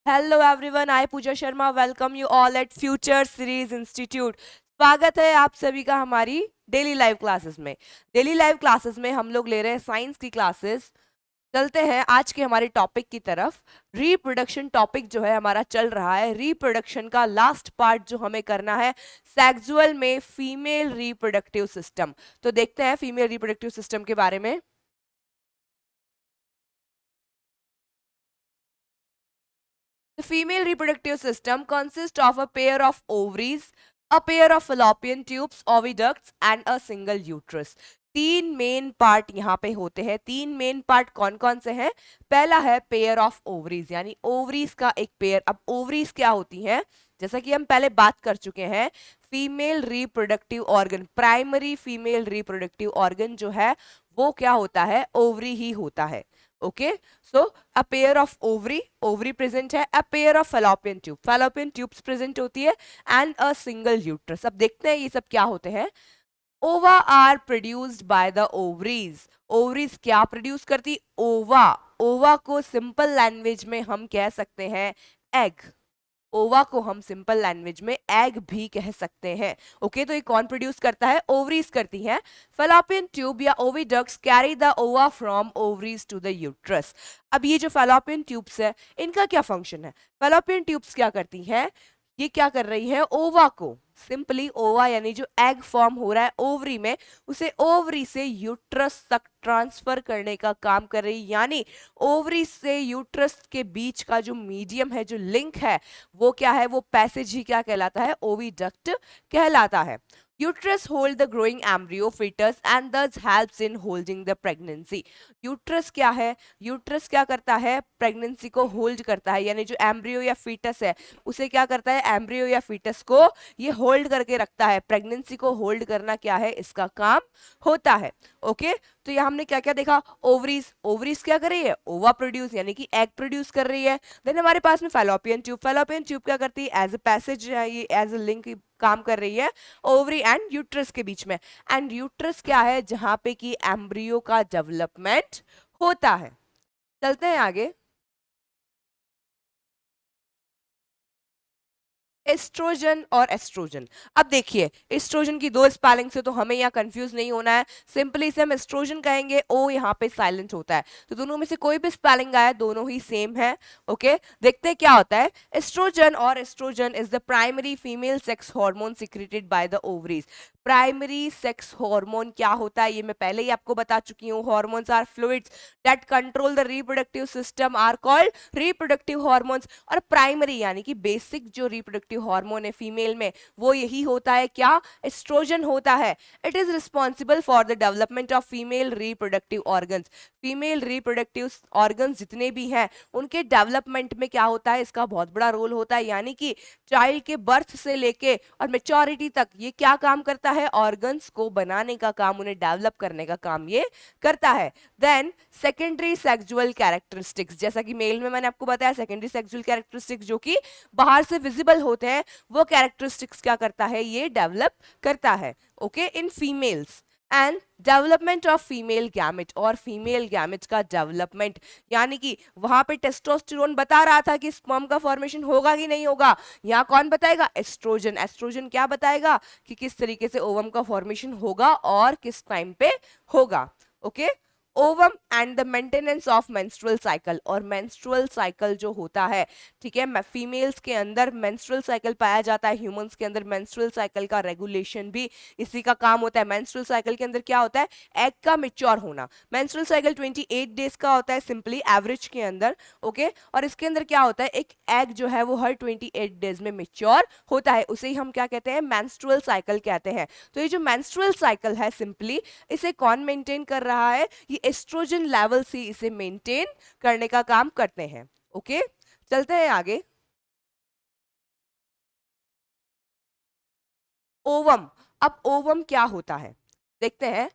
Hello everyone, I Pooja Sharma welcome you all at future series institute. स्वागत है आप सभी का हमारी डेली लाइव क्लासेस में। डेली लाइव क्लासेस में हम लोग ले रहे हैं साइंस की क्लासेस। चलते हैं आज के हमारे टॉपिक की तरफ। रिप्रोडक्शन टॉपिक जो है हमारा चल रहा है। रिप्रोडक्शन का लास्ट पार्ट जो हमें करना है सेक्सुअल में फीमेल रिप्रोडक्टिव सिस्टम। तो देखते हैं फीमेल रिप्रोडक्टिव सिस्टम के बारे में। The female reproductive system consists of a pair of ovaries, a pair of fallopian tubes, oviducts and a single uterus. तीन मेन पार्ट यहाँ पे होते हैं। तीन मेन पार्ट कौन कौन से हैं? पहला है पेयर ऑफ ओवरीज, यानी ओवरीज का एक पेयर। अब ओवरीज क्या होती हैं? जैसा कि हम पहले बात कर चुके हैं, female reproductive organ, primary female reproductive organ जो है वो क्या होता है? ओवरी ही होता है। Okay, so a pair of ovary present है, a pair of fallopian tubes present होती है एंड अ सिंगल यूट्रस। अब देखते हैं ये सब क्या होते हैं। Ova are produced by the ovaries. Ovaries क्या प्रोड्यूस करती? ओवा। ओवा को सिंपल लैंग्वेज में हम कह सकते हैं एग। ओवा को हम सिंपल लैंग्वेज में एग भी कह सकते हैं। ओके, तो ये कौन प्रोड्यूस करता है? ओवरीज करती हैं। फैलोपियन ट्यूब या oviducts carry the ova from ovaries to the uterus. अब ये जो फैलोपियन ट्यूब्स है इनका क्या फंक्शन है? फैलोपियन ट्यूब्स क्या करती हैं? ये क्या कर रही है? ओवा को, सिंपली ओवा यानी जो एग फॉर्म हो रहा है ओवरी में, उसे ओवरी से यूट्रस तक ट्रांसफर करने का काम कर रही है। यानी ओवरी से यूट्रस के बीच का जो मीडियम है, जो लिंक है, वो क्या है? वो पैसेज ही क्या कहलाता है? ओविडक्ट कहलाता है। Uterus hold the growing embryo fetus and thus helps in holding the pregnancy। Uterus क्या है? यूट्रस क्या करता है? प्रेगनेंसी को होल्ड करता है, यानी जो एम्ब्रियो या फीटस है उसे क्या करता है? एम्ब्रियो या फीटस को ये होल्ड करके रखता है। प्रेगनेंसी को होल्ड करना क्या है? इसका काम होता है। ओके, तो यहाँ हमने क्या क्या देखा? ओवरीज, ओवरीज क्या कर रही है? ओवा प्रोड्यूस यानी कि एग प्रोड्यूस कर रही है। देन हमारे पास में फैलोपियन ट्यूब, फैलोपियन ट्यूब क्या करती है? एज ए पैसेज है, ये एज ए लिंक काम कर रही है ओवरी एंड यूट्रस के बीच में। एंड यूट्रस क्या है? जहां पे कि एम्ब्रियो का डेवलपमेंट होता है। चलते हैं आगे। एस्ट्रोजन और एस्ट्रोजन। अब देखिए, एस्ट्रोजन की दो स्पेलिंग से तो हमें यहाँ कंफ्यूज नहीं होना है। सिंपली इसे हम एस्ट्रोजन कहेंगे, ओ यहाँ पे साइलेंट होता है, तो दोनों में से कोई भी स्पेलिंग आए दोनों ही सेम है। ओके, देखते हैं क्या होता है। एस्ट्रोजन और oestrogen is the primary female sex hormone secreted by the ovaries. Primary sex hormone क्या होता है? ये मैं पहले ही आपको बता चुकी हूँ। Hormones are fluids that control the reproductive system are called reproductive hormones. और प्राइमरी यानी कि बेसिक जो रिप्रोडक्टिव हार्मोन है फीमेल में, वो यही होता है, क्या? एस्ट्रोजन होता है। It is responsible for the development of female reproductive organs. Female reproductive organs जितने भी हैं उनके डेवलपमेंट में क्या होता है? इसका बहुत बड़ा रोल होता है। यानी कि चाइल्ड के बर्थ से लेके और मेच्योरिटी तक ये क्या काम करता है? ऑर्गन्स को बनाने का काम, उन्हें डेवलप करने का काम ये करता है। देन सेकेंडरी सेक्सुअल कैरेक्टरिस्टिक्स, जैसा कि मेल में मैंने आपको बताया, सेकेंडरी सेक्सुअल कैरेक्टरिस्टिक्स जो कि बाहर से विजिबल होते हैं, वो कैरेक्टरिस्टिक्स क्या करता है? ये डेवलप करता है। Okay, in females. And development of female gamete, और फीमेल गैमेट का डेवलपमेंट, यानी कि वहां पे टेस्टोस्टेरोन बता रहा था कि स्पर्म का फॉर्मेशन होगा कि नहीं होगा, यहाँ कौन बताएगा? एस्ट्रोजन। एस्ट्रोजन क्या बताएगा कि किस तरीके से ओवम का फॉर्मेशन होगा और किस टाइम पे होगा। Okay, ovum and the maintenance of menstrual cycle, और मेंस्ट्रुअल साइकिल जो होता है, ठीक है, फीमेल्स के अंदर मेंस्ट्रुअल साइकिल पाया जाता है, ह्यूमंस के अंदर मेंस्ट्रुअल साइकिल का रेगुलेशन भी इसी का काम होता है। मेंस्ट्रुअल साइकिल के अंदर क्या होता है? एग का मेच्योर होना। मेंस्ट्रुअल साइकिल 28 डेज का होता है सिंपली एवरेज के अंदर। ओके, और इसके अंदर क्या होता है? एक एग जो है वो हर 28 डेज में मेच्योर होता है, उसे ही हम क्या कहते हैं? मेंस्ट्रुअल साइकिल कहते हैं। तो ये जो मेंस्ट्रुअल साइकिल है सिंपली इसे कौन मेंटेन कर रहा है? ये एस्ट्रोजन लेवल से इसे मेंटेन करने का काम करते हैं। ओके, चलते हैं आगे। ओवम। अब ओवम क्या होता है देखते हैं।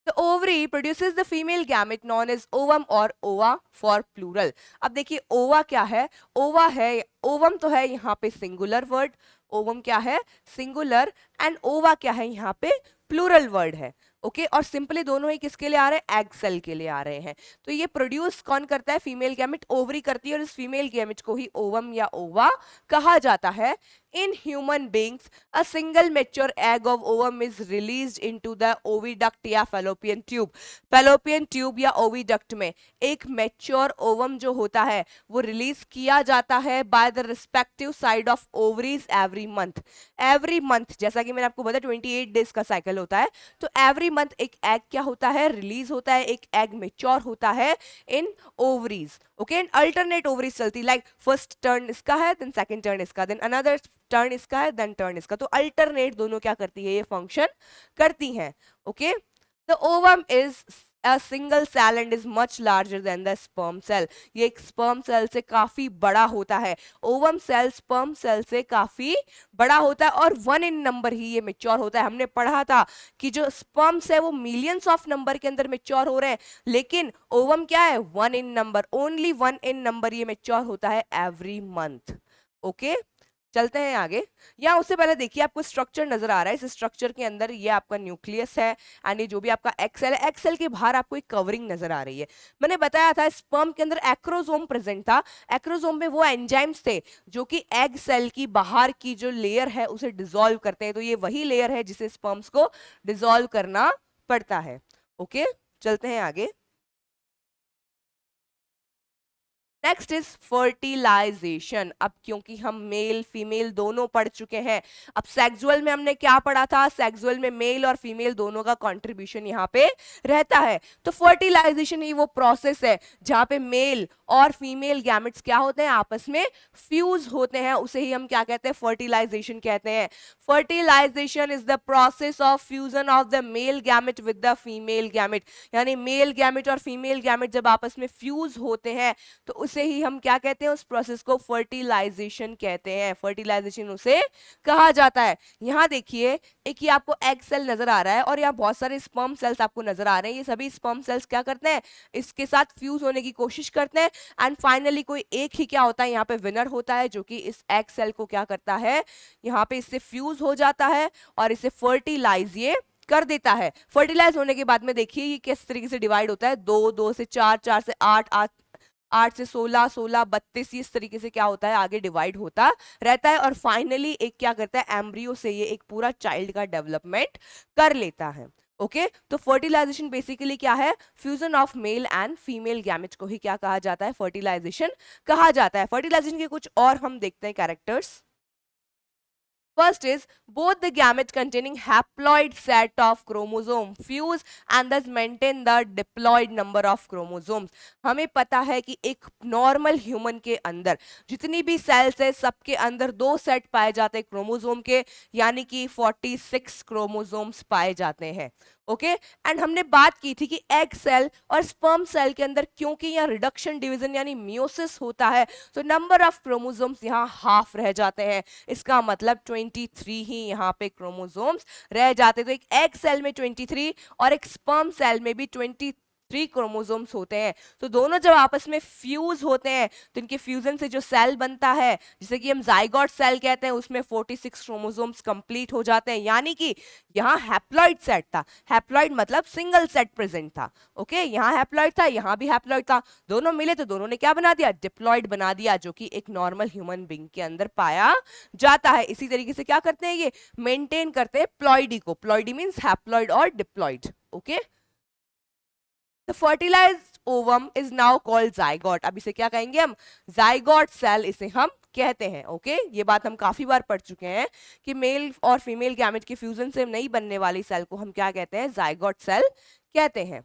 The ovary produces the female gamete known as ovum और ova for plural। अब देखिए ओवा क्या है? ओवा है, ओवम तो है यहाँ पे सिंगुलर वर्ड, ओवम क्या है? सिंगुलर, एंड ओवा क्या है? यहाँ पे प्लूरल वर्ड है। ओके, और सिंपली दोनों ही किसके लिए आ रहे हैं, एग सेल के लिए आ रहे हैं। तो ये प्रोड्यूस कौन करता है, फीमेल गैमेट, ओवरी करती है, और इस फीमेल गैमेट को ही ओवम या ओवा कहा जाता है। In human beings, a single mature egg of ovum is released into the oviduct या fallopian tube. Fallopian tube या oviduct में एक mature ovum जो होता है वो रिलीज किया जाता है by the respective side of ovaries every month. Every month, जैसा कि मैंने आपको बताया 28 डेज का साइकिल होता है, तो every month एक एग क्या होता है, रिलीज होता है, एक एग मेच्योर होता है in ovaries. Okay, and alternate ovaries चलती, लाइक फर्स्ट टर्न इसका है, देन सेकंड टर्न इसका, देन अनदर टर्न इसका है, देन टर्न इसका, तो अल्टरनेट दोनों क्या करती है, ये फंक्शन करती हैं। Okay, the ovum is a single cell and is much larger than the sperm cell. ये एक sperm cell से काफी बड़ा होता है, ओवम सेल sperm cell से काफी बड़ा होता है, और 1 in नंबर ही ये मेच्योर होता है। हमने पढ़ा था कि जो स्पर्म्स है वो मिलियंस ऑफ नंबर के अंदर मेच्योर हो रहे हैं, लेकिन ओवम क्या है, 1 in number, only 1 in number ये मेच्योर होता है एवरी मंथ। ओके, चलते हैं आगे। यहाँ उससे पहले देखिए आपको स्ट्रक्चर नजर आ रहा है, इस स्ट्रक्चर के अंदर ये आपका न्यूक्लियस है, एंड ये जो भी आपका एक्सेल है, एक्सेल के बाहर आपको एक कवरिंग नजर आ रही है। मैंने बताया था स्पर्म के अंदर एक्रोसोम प्रेजेंट था, एक्रोसोम में वो एंजाइम्स थे जो कि एग सेल की बाहर की जो लेयर है उसे डिसॉल्व करते हैं, तो ये वही लेयर है जिसे स्पर्म्स को डिसॉल्व करना पड़ता है। ओके, चलते हैं आगे। Next is fertilization. अब क्योंकि हम मेल फीमेल दोनों पढ़ चुके हैं, अब सेक्सुअल में हमने क्या पढ़ा था, सेक्सुअल में मेल और फीमेल दोनों का कंट्रीब्यूशन यहाँ पे रहता है। तो फर्टिलाइजेशन ही वो प्रोसेस है जहाँ पे मेल और फीमेल गैमेट्स क्या होते हैं, आपस में फ्यूज होते हैं, उसे ही हम क्या कहते हैं, फर्टिलाइजेशन कहते हैं। Fertilization is the process of fusion of the male gamete with the female gamete, यानी मेल गैमेट और फीमेल गैमेट जब आपस में फ्यूज होते हैं तो उसे ही हम क्या कहते हैं, उस प्रोसेस को फर्टिलाइजेशन कहते हैं, फर्टिलाइजेशन उसे कहा जाता है। यहाँ देखिए एक ये आपको एग सेल नजर आ रहा है और यहाँ बहुत सारे स्पर्म सेल्स आपको नजर आ रहे हैं, ये सभी स्पर्म सेल्स क्या करते हैं, इसके साथ फ्यूज होने की कोशिश करते हैं, एंड फाइनली कोई एक ही क्या होता है, यहाँ पे विनर होता है जो कि इस एग सेल को क्या करता है, यहाँ पे इससे फ्यूज हो जाता है और इसे फर्टिलाइज ये कर देता है। फर्टिलाइज होने के बाद में देखिए ये किस तरीके से डिवाइड होता है, 2, 2 से 4, 4 से 8, 8 से 16, 16, 32, इस तरीके से क्या होता है, आगे डिवाइड होता रहता है, और फाइनली एक क्या करता है, एम्ब्रियो से ये एक पूरा चाइल्ड का डेवलपमेंट कर लेता है। ओके, तो फर्टिलाइजेशन बेसिकली क्या है, fusion of male and female gamete को ही क्या कहा जाता है, फर्टिलाइजेशन कहा जाता है। फर्टिलाइजेशन के कुछ और हम देखते हैं characters. First is both the gamete containing haploid set of chromosome fuse and thus maintain the diploid number of chromosomes. हमें पता है कि एक नॉर्मल ह्यूमन के अंदर जितनी भी सेल्स है सबके अंदर 2 सेट पाए जाते हैं क्रोमोसोम के, यानी कि 46 क्रोमोसोम्स पाए जाते हैं। ओके, एंड हमने बात की थी कि एग सेल और स्पर्म सेल के अंदर क्योंकि यहाँ रिडक्शन डिवीजन यानी मियोसिस होता है तो नंबर ऑफ क्रोमोसोम्स यहाँ हाफ रह जाते हैं, इसका मतलब 23 ही यहाँ पे क्रोमोसोम्स रह जाते हैं। तो एक एग सेल में 23 और एक स्पर्म सेल में भी 23 क्रोमोसोम्स होते हैं, तो दोनों जब आपस में फ्यूज होते हैं तो इनके फ्यूजन से जो सेल बनता है जिसे कि हम जाइगोट सेल कहते हैं, उसमें 46 क्रोमोसोम्स कंप्लीट हो जाते हैं, यानी कि यहाँ हैप्लॉइड सेट था, हैप्लॉइड मतलब सिंगल सेट प्रेजेंट था। ओके, यहाँ हैप्लॉइड था, यहाँ भी हैप्लॉइड था, दोनों मिले तो दोनों ने क्या बना दिया, डिप्लॉइड बना दिया, जो कि एक नॉर्मल ह्यूमन बीइंग के अंदर पाया जाता है। इसी तरीके से क्या करते हैं, ये मेंटेन करते हैं प्लॉइडी को, प्लॉइडी मीन्स हैप्लॉइड और diploid. Okay, The fertilized ovum is now called zygote. अब इसे क्या कहेंगे हम, zygote cell इसे हम कहते हैं। ओके, ये बात हम काफी बार पढ़ चुके हैं कि मेल और फीमेल गैमेट के फ्यूजन से नहीं बनने वाली सेल को हम क्या कहते हैं, zygote सेल कहते हैं।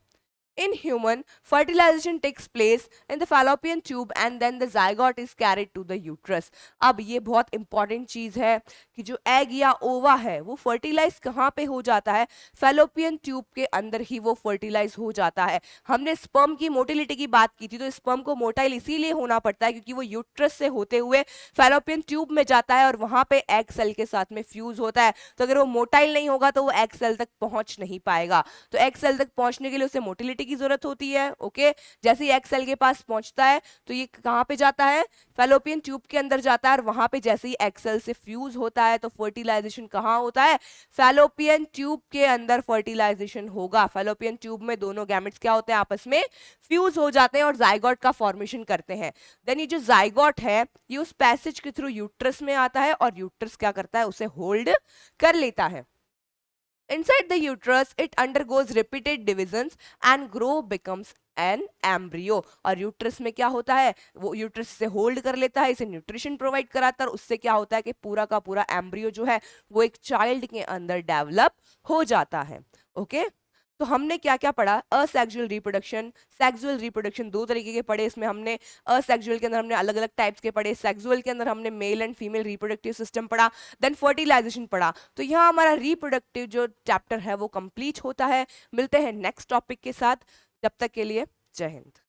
In human, fertilization takes place in the fallopian tube and then the zygote is carried to the uterus. अब ये बहुत इंपॉर्टेंट चीज है कि जो एग या ओवा है वो फर्टिलाइज कहाँ पे हो जाता है, फैलोपियन ट्यूब के अंदर ही वो फर्टिलाइज हो जाता है। हमने स्पर्म की मोटिलिटी की बात की थी, तो स्पर्म को मोटाइल इसीलिए होना पड़ता है क्योंकि वो यूट्रस से होते हुए फैलोपियन ट्यूब में जाता है और वहां पे एग सेल के साथ में फ्यूज होता है। तो अगर वो मोटाइल नहीं होगा तो वो एग सेल तक पहुंच नहीं पाएगा, तो एग सेल तक पहुंचने के लिए उसे मोटिलिटी मोबिलिटी की जरूरत होती है। ओके, जैसे ही एग सेल के पास पहुंचता है तो ये कहाँ पे जाता है, फैलोपियन ट्यूब के अंदर जाता है, और वहां पे जैसे ही एग सेल से फ्यूज होता है तो फर्टिलाइजेशन कहाँ होता है, फैलोपियन ट्यूब के अंदर फर्टिलाइजेशन होगा। फैलोपियन ट्यूब में दोनों गैमेट्स क्या होते हैं, आपस में फ्यूज हो जाते हैं और जाइगोट का फॉर्मेशन करते हैं। देन ये जो जाइगोट है ये उस पैसेज के थ्रू यूट्रस में आता है और यूट्रस क्या करता है, उसे होल्ड कर लेता है। Inside the uterus, it undergoes repeated divisions and grow becomes an embryo. और यूट्रस में क्या होता है, वो यूट्रस से होल्ड कर लेता है, इसे न्यूट्रिशन प्रोवाइड कराता है, और उससे क्या होता है कि पूरा का पूरा एम्ब्रियो जो है वो एक चाइल्ड के अंदर डेवलप हो जाता है। ओके, तो हमने क्या क्या पढ़ा, असेक्सुअल रिप्रोडक्शन, सेक्सुअल रिप्रोडक्शन दो तरीके के पढ़े। इसमें हमने असेक्सुअल के अंदर हमने अलग अलग टाइप्स के पढ़े, सेक्सुअल के अंदर हमने male and female reproductive system पढ़ा, देन फर्टिलाइजेशन पढ़ा। तो यहाँ हमारा रिप्रोडक्टिव जो चैप्टर है वो कंप्लीट होता है। मिलते हैं नेक्स्ट टॉपिक के साथ, जब तक के लिए जय हिंद।